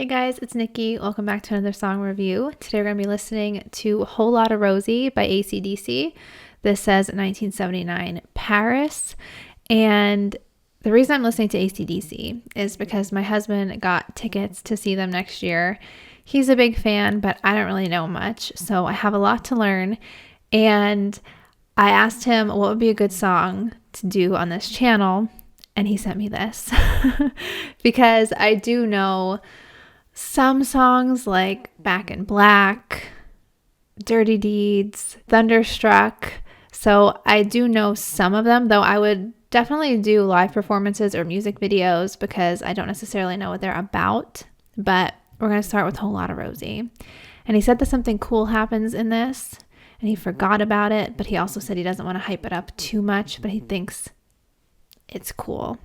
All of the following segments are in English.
Hey guys, it's Nikki. Welcome back to another song review. Today we're going to be listening to Whole Lotta Rosie by acdc. This says 1979 Paris. And the reason I'm listening to acdc is because my husband got tickets to see them next year. He's a big fan, but I don't really know much, so I have a lot to learn. And I asked him what would be a good song to do on this channel, and he sent me this because I do know some songs like Back in Black, Dirty Deeds, Thunderstruck. So I do know some of them, though I would definitely do live performances or music videos because I don't necessarily know what they're about. But we're going to start with Whole Lotta Rosie. And he said that something cool happens in this and he forgot about it, but he also said he doesn't want to hype it up too much, but he thinks it's cool.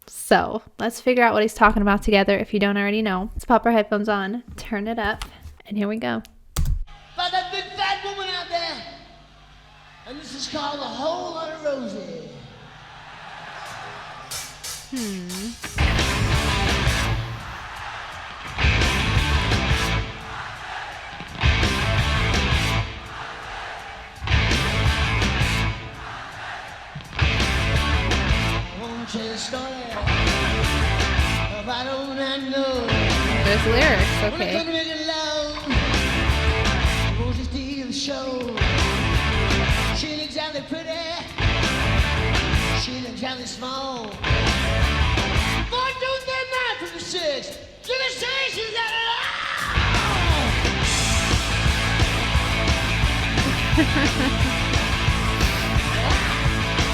So let's figure out what he's talking about together if you don't already know. Let's pop our headphones on, turn it up, and here we go. About that big fat woman out there, and this is called A Whole Lotta Rosie. Tell a story about old man Love. There's lyrics, okay. When I come to make it love, Rosie steals the show. She ain't exactly pretty, she ain't exactly small. 4, 2, 3, 9 from the 6. You can say she's got it all.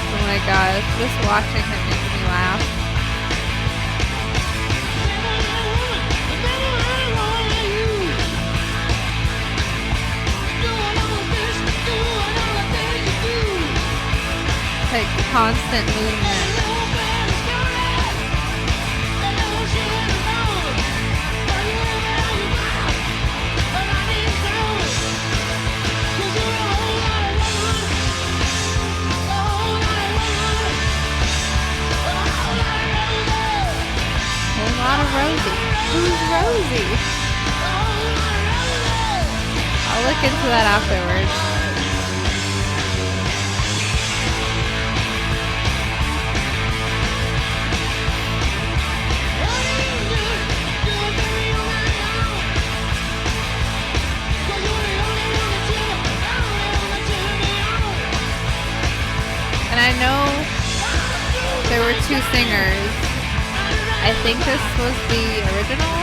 Oh my gosh, just watching him makes me laugh. Like constant movement. Lotta Rosie. Who's Rosie? I'll look into that afterwards. And I know there were 2 singers. I think this was the original.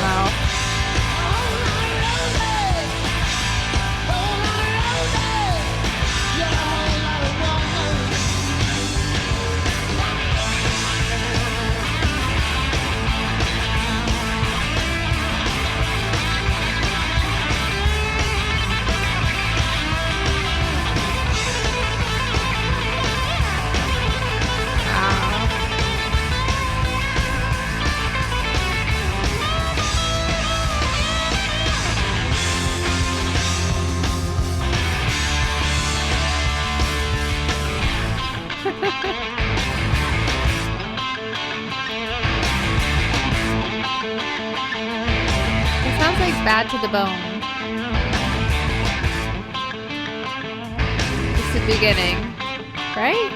Wow. It sounds like Bad to the Bone. It's the beginning, right?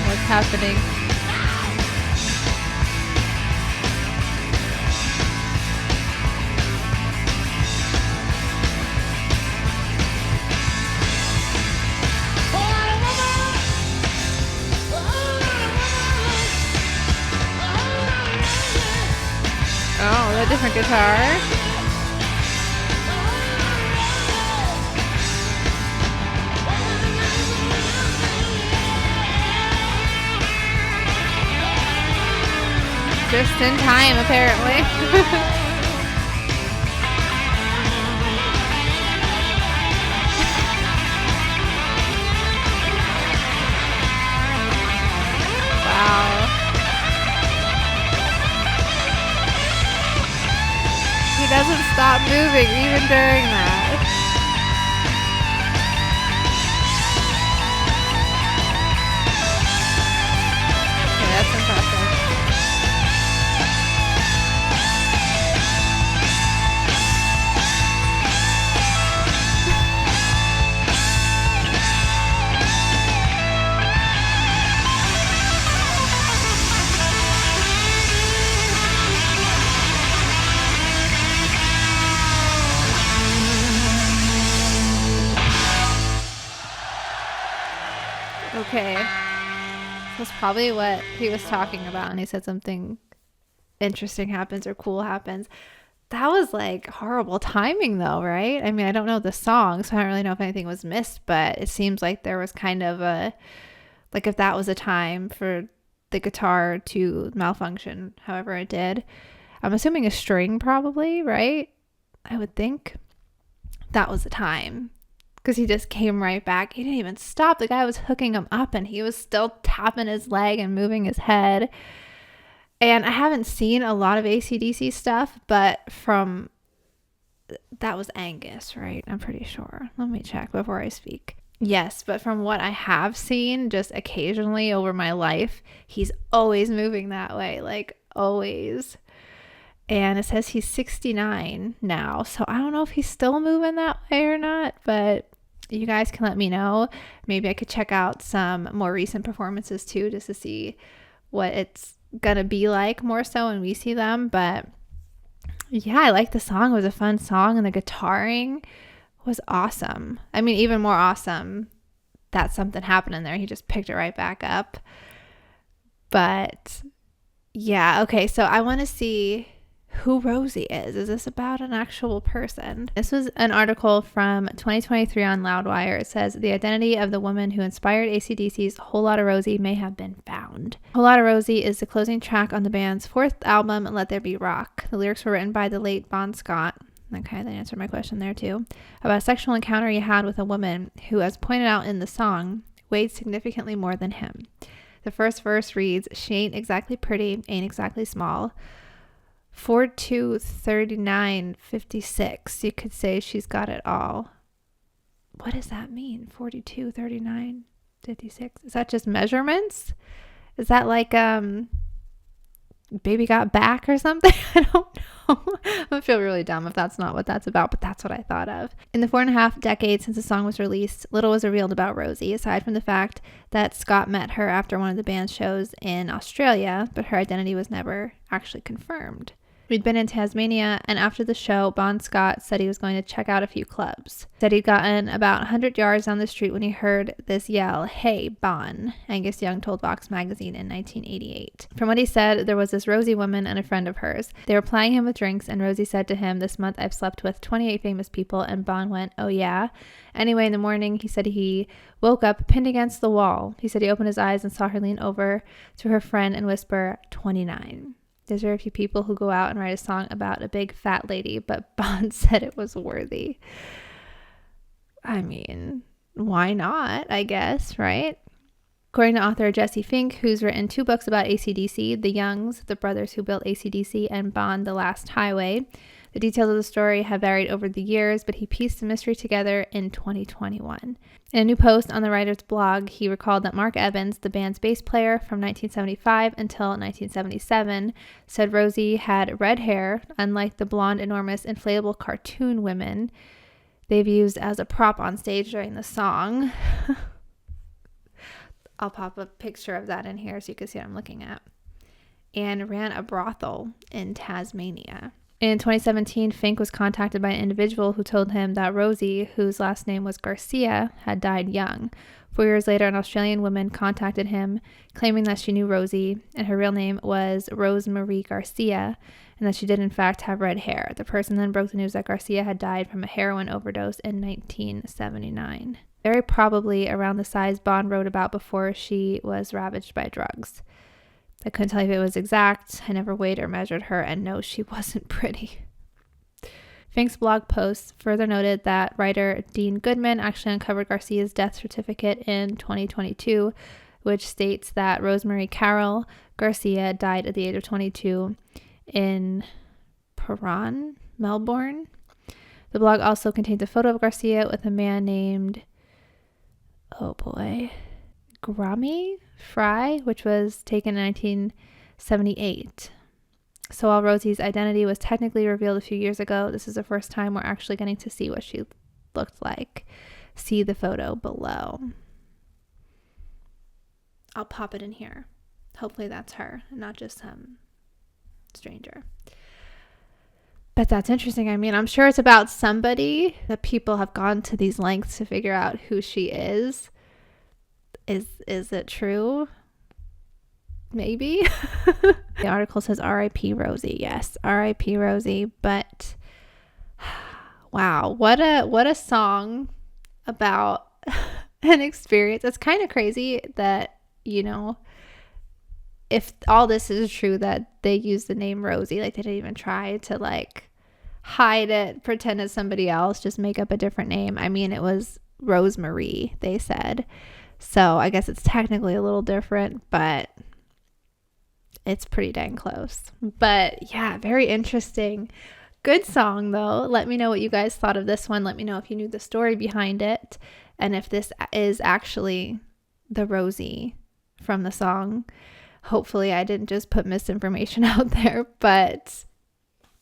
What's happening? Oh, a different guitar. Just in time, apparently. during that. Okay, that's impressive. Okay. That's probably what he was talking about. And he said something interesting happens or cool happens. That was like horrible timing though, right? I mean, I don't know the song, so I don't really know if anything was missed, but it seems like there was kind of a, like if that was a time for the guitar to malfunction, however it did. I'm assuming a string probably, right? I would think that was the time. Because he just came right back. He didn't even stop. The guy was hooking him up and he was still tapping his leg and moving his head. And I haven't seen a lot of acdc stuff, but that was Angus, right? I'm pretty sure. Let me check before I speak. Yes, but from what I have seen just occasionally over my life, he's always moving that way, like always. And it says he's 69 now, so I don't know if he's still moving that way or not, but you guys can let me know. Maybe I could check out some more recent performances too, just to see what it's gonna be like more so when we see them. But yeah, I like the song. It was a fun song, and the guitaring was awesome. I mean, even more awesome that something happened in there. He just picked it right back up. But yeah, okay, so I want to see who Rosie is. Is this about an actual person? This was an article from 2023 on Loudwire. It says the identity of the woman who inspired acdc's Whole Lotta Rosie may have been found. Whole Lotta Rosie is the closing track on the band's fourth album, Let There Be Rock. The lyrics were written by the late Bon Scott. Okay, that answered my question there too. About a sexual encounter he had with a woman who, as pointed out in the song, weighed significantly more than him. The first verse reads, "She ain't exactly pretty, ain't exactly small. 4'2", 39, 56. You could say she's got it all." What does that mean? 42, 39, 56. Is that just measurements? Is that like baby got back or something? I don't know. I feel really dumb if that's not what that's about, but that's what I thought of. In the 4.5 decades since the song was released, little was revealed about Rosie, aside from the fact that Scott met her after one of the band's shows in Australia, but her identity was never actually confirmed. We'd been in Tasmania, and after the show, Bon Scott said he was going to check out a few clubs. Said he'd gotten about 100 yards down the street when he heard this yell, "Hey, Bon," Angus Young told Vox magazine in 1988. From what he said, there was this Rosie woman and a friend of hers. They were plying him with drinks, and Rosie said to him, "This month I've slept with 28 famous people," and Bon went, "Oh yeah?" Anyway, in the morning, he said he woke up pinned against the wall. He said he opened his eyes and saw her lean over to her friend and whisper, 29. There's very few people who go out and write a song about a big fat lady, but Bon said it was worthy. I mean, why not, I guess, right? According to author Jesse Fink, who's written 2 books about acdc, The Youngs, the brothers who built acdc, and Bon, The Last Highway, the details of the story have varied over the years, but he pieced the mystery together in 2021. In a new post on the writer's blog, he recalled that Mark Evans, the band's bass player from 1975 until 1977, said Rosie had red hair, unlike the blonde, enormous, inflatable cartoon women they've used as a prop on stage during the song. I'll pop a picture of that in here so you can see what I'm looking at. And ran a brothel in Tasmania. In 2017, Fink was contacted by an individual who told him that Rosie, whose last name was Garcia, had died young. 4 years later, an Australian woman contacted him, claiming that she knew Rosie, and her real name was Rosemarie Garcia, and that she did in fact have red hair. The person then broke the news that Garcia had died from a heroin overdose in 1979. Very probably around the size Bon wrote about before she was ravaged by drugs. I couldn't tell you if it was exact. I never weighed or measured her, and no, she wasn't pretty. Fink's blog post further noted that writer Dean Goodman actually uncovered Garcia's death certificate in 2022, which states that Rosemary Carol Garcia died at the age of 22 in Perran, Melbourne. The blog also contains a photo of Garcia with a man named, oh boy, Grammy Fry, which was taken in 1978. So while Rosie's identity was technically revealed a few years ago, this is the first time we're actually getting to see what she looked like. See the photo below. I'll pop it in here. Hopefully that's her, not just some stranger. But that's interesting. I mean, I'm sure it's about somebody that people have gone to these lengths to figure out who she is. Is it true? Maybe. The article says R.I.P. Rosie. Yes, R.I.P. Rosie. But wow, what a song about an experience. It's kind of crazy that, you know, if all this is true, that they use the name Rosie, like they didn't even try to like hide it, pretend it's somebody else, just make up a different name. I mean, it was Rosemary, they said. So I guess it's technically a little different, but it's pretty dang close. But yeah, very interesting. Good song though. Let me know what you guys thought of this one. Let me know if you knew the story behind it and if this is actually the Rosie from the song. Hopefully I didn't just put misinformation out there, but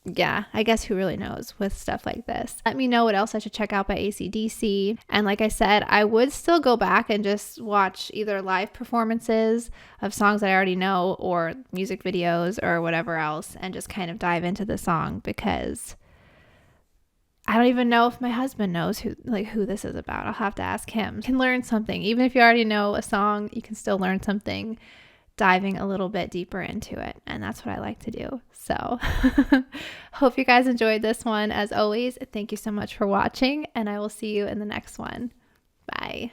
yeah, I guess who really knows with stuff like this. Let me know what else I should check out by acdc. And like I said, I would still go back and just watch either live performances of songs that I already know or music videos or whatever else and just kind of dive into the song, because I don't even know if my husband knows who this is about. I'll have to ask him. You can learn something. Even if you already know a song, you can still learn something diving a little bit deeper into it. And that's what I like to do. So hope you guys enjoyed this one. As always, thank you so much for watching, and I will see you in the next one. Bye.